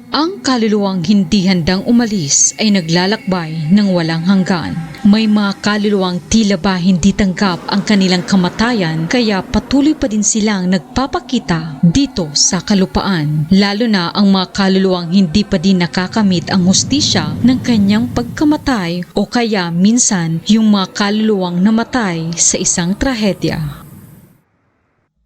Ang kaluluwang hindi handang umalis ay naglalakbay ng walang hanggan. May mga kaluluwang tila ba hindi tanggap ang kanilang kamatayan kaya patuloy pa din silang nagpapakita dito sa kalupaan. Lalo na ang mga kaluluwang hindi pa din nakakamit ang hustisya ng kanyang pagkamatay o kaya minsan yung mga kaluluwang namatay sa isang trahedya.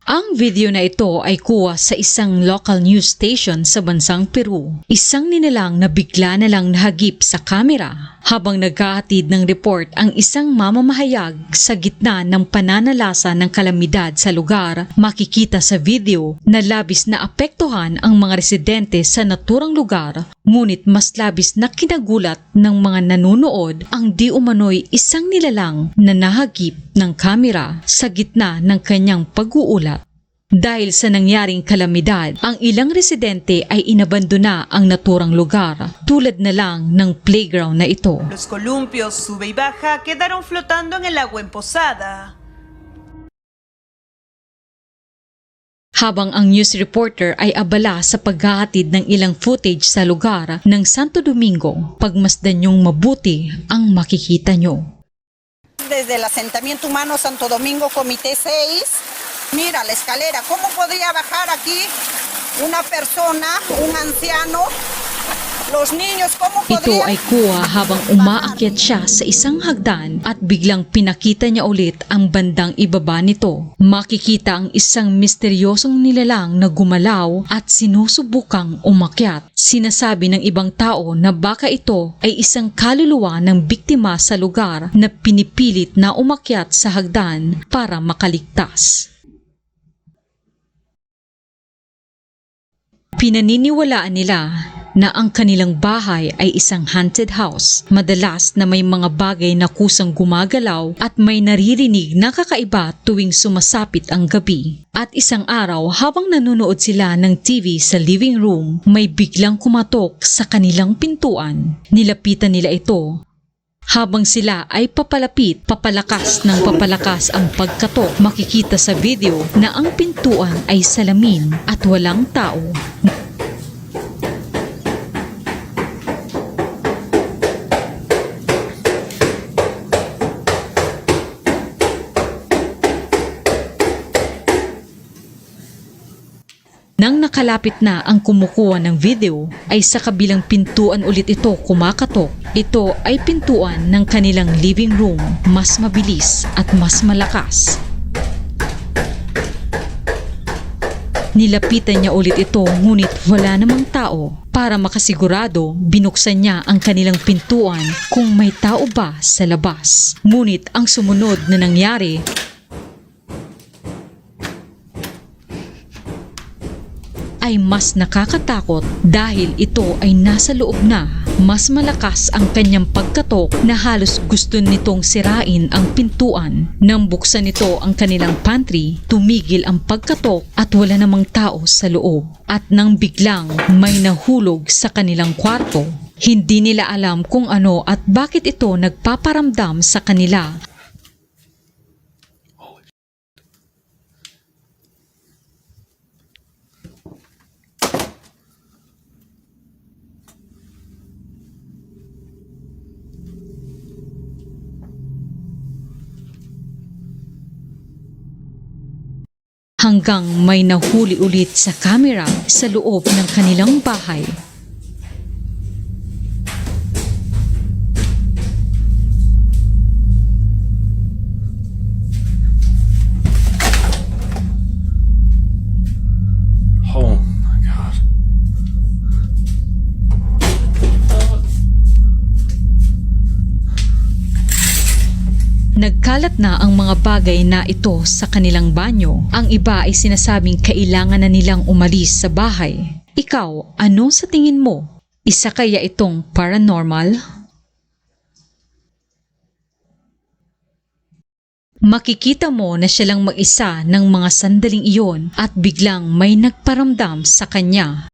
Ang video na ito ay kuha sa isang local news station sa bansang Peru. Isang nilalang na bigla na lang nahagip sa kamera habang naghahatid ng report ang isang mamamahayag sa gitna ng pananalasa ng kalamidad sa lugar. Makikita sa video na labis na apektuhan ang mga residente sa naturang lugar, ngunit mas labis na kinagulat ng mga nanonood ang di umano'y isang nilalang na nahagip ng kamera sa gitna ng kanyang pag-uulat. Dahil sa nangyaring kalamidad, ang ilang residente ay inabandona ang naturang lugar, tulad na lang ng playground na ito. Los columpios sube y baja quedaron flotando en el agua emposada. Habang ang news reporter ay abala sa paghahatid ng ilang footage sa lugar ng Santo Domingo, pagmasdan niyong mabuti ang makikita niyo. Desde el asentamiento humano Santo Domingo, Comité 6, mira la escalera, ¿cómo podría bajar aquí una persona, un anciano? Los niños, ¿cómo Ito podrían? ay kuha habang umaakyat siya sa isang hagdan at biglang pinakita niya ulit ang bandang ibaba nito. Makikita ang isang misteryosong nilalang na gumalaw at sinusubukang umakyat. Sinasabi ng ibang tao na baka ito ay isang kaluluwa ng biktima sa lugar na pinipilit na umakyat sa hagdan para makaligtas. Pinaniniwalaan nila na ang kanilang bahay ay isang haunted house, madalas na may mga bagay na kusang gumagalaw at may naririnig na kakaiba tuwing sumasapit ang gabi. At isang araw habang nanonood sila ng TV sa living room, may biglang kumatok sa kanilang pintuan. Nilapitan nila ito. Habang sila ay papalakas ng papalakas ang pagkatok, makikita sa video na ang pintuan ay salamin at walang tao. Nang nakalapit na ang kumukuha ng video, ay sa kabilang pintuan ulit ito kumakatok. Ito ay pintuan ng kanilang living room, mas mabilis at mas malakas. Nilapitan niya ulit ito ngunit wala namang tao. Para makasigurado, binuksan niya ang kanilang pintuan kung may tao ba sa labas. Ngunit ang sumunod na nangyari, ay mas nakakatakot dahil ito ay nasa loob na. Mas malakas ang kanyang pagkatok na halos gusto nitong sirain ang pintuan. Nang buksan nito ang kanilang pantry, tumigil ang pagkatok at wala namang tao sa loob. At nang biglang may nahulog sa kanilang kwarto, hindi nila alam kung ano at bakit ito nagpaparamdam sa kanila. Hanggang may nahuli ulit sa kamera sa loob ng kanilang bahay. Oh my God. Nagkalat na ang mga bagay na ito sa kanilang banyo. Ang iba ay sinasabing kailangan na nilang umalis sa bahay. Ikaw, ano sa tingin mo? Isa kaya itong paranormal? Makikita mo na siya lang mag-isa ng mga sandaling iyon at biglang may nagparamdam sa kanya.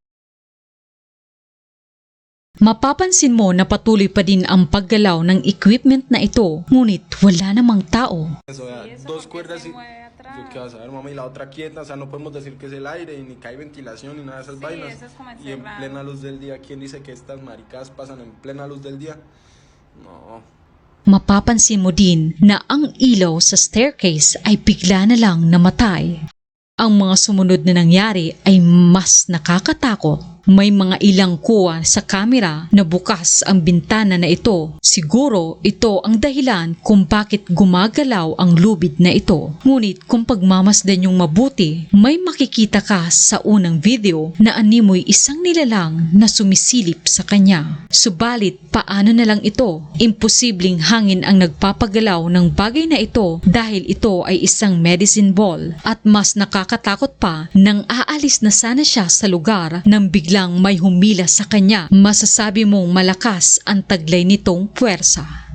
Mapapansin mo na patuloy pa din ang paggalaw ng equipment na ito, ngunit wala namang tao. Eso, vea, dos cuerdas y... Yo qué vas a ver, mamá, y la otra quieta, o sea, no podemos decir que es el aire, y ni que hay ventilación, ni nada de esas vainas. eso es como Y en encerrado. plena luz del día, ¿quién dice que estas maricadas pasan en plena luz del día? No. Mapapansin mo din na ang ilaw sa staircase ay bigla na lang namatay. Ang mga sumunod na nangyari ay mas nakakatakot. May mga ilang kuha sa kamera na bukas ang bintana na ito. Siguro ito ang dahilan kung bakit gumagalaw ang lubid na ito. Ngunit kung pagmamasdan yung mabuti, may makikita ka sa unang video na animoy isang nilalang na sumisilip sa kanya. Subalit paano na lang ito? Imposibleng hangin ang nagpapagalaw ng bagay na ito dahil ito ay isang medicine ball at mas nakakatakot pa nang aalis na sana siya sa lugar nang biglang may humila sa kanya. Masasabi mong malakas ang taglay nitong puwersa.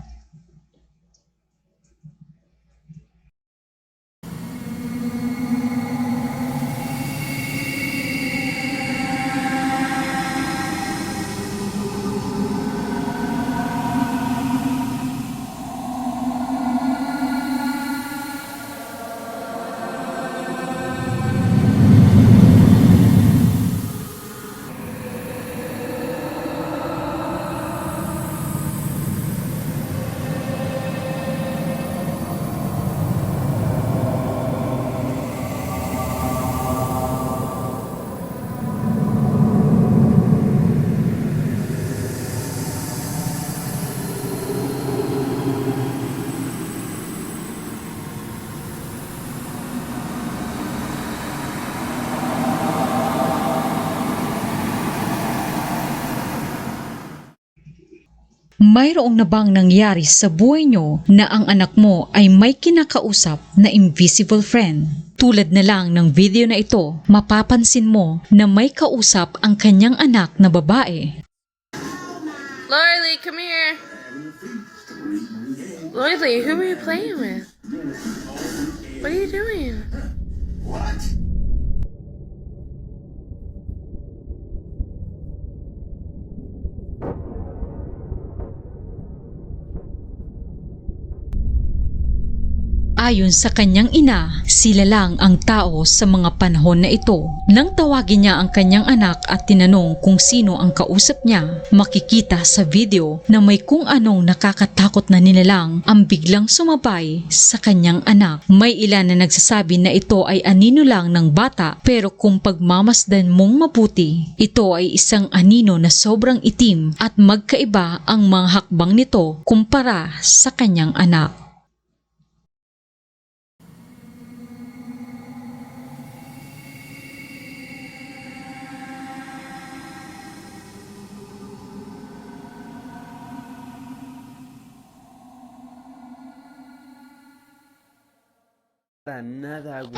Mayroong na bang nangyari sa buhay nyo na ang anak mo ay may kinakausap na invisible friend? Tulad na lang ng video na ito, mapapansin mo na may kausap ang kanyang anak na babae. Lorelei, come here. Lorelei, who are you playing with? What are you doing? Ayon sa kanyang ina, sila lang ang tao sa mga panahon na ito. Nang tawagin niya ang kanyang anak at tinanong kung sino ang kausap niya, makikita sa video na may kung anong nakakatakot na nilalang ang biglang sumabay sa kanyang anak. May ilan na nagsasabi na ito ay anino lang ng bata, pero kung pagmamasdan mong mabuti, ito ay isang anino na sobrang itim at magkaiba ang mga hakbang nito kumpara sa kanyang anak.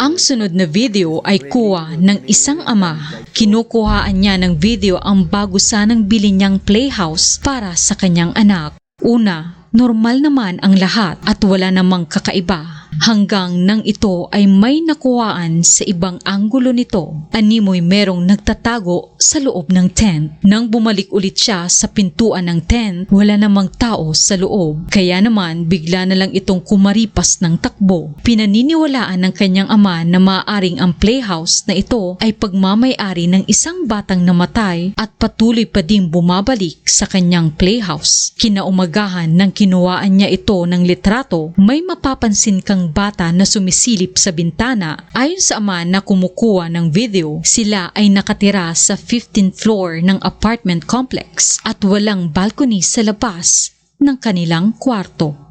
Ang sunod na video ay kuha ng isang ama. Kinukuhaan niya ng video ang bago sanang bili niyang playhouse para sa kanyang anak. Una, normal naman ang lahat at wala namang kakaiba. Hanggang nang ito ay may nakuhaan sa ibang anggulo nito. Animoy merong nagtatago sa loob ng tent. Nang bumalik ulit siya sa pintuan ng tent, wala namang tao sa loob. Kaya naman bigla na lang itong kumaripas ng takbo. Pinaniniwalaan ng kanyang ama na maaaring ang playhouse na ito ay pagmamay-ari ng isang batang namatay at patuloy pa ding bumabalik sa kanyang playhouse. Kinaumagahan nang kinuhaan niya ito ng litrato, may mapapansin kang bata na sumisilip sa bintana. Ayon sa ama na kumukuha ng video, sila ay nakatira sa 15th floor ng apartment complex at walang balcony sa labas ng kanilang kwarto.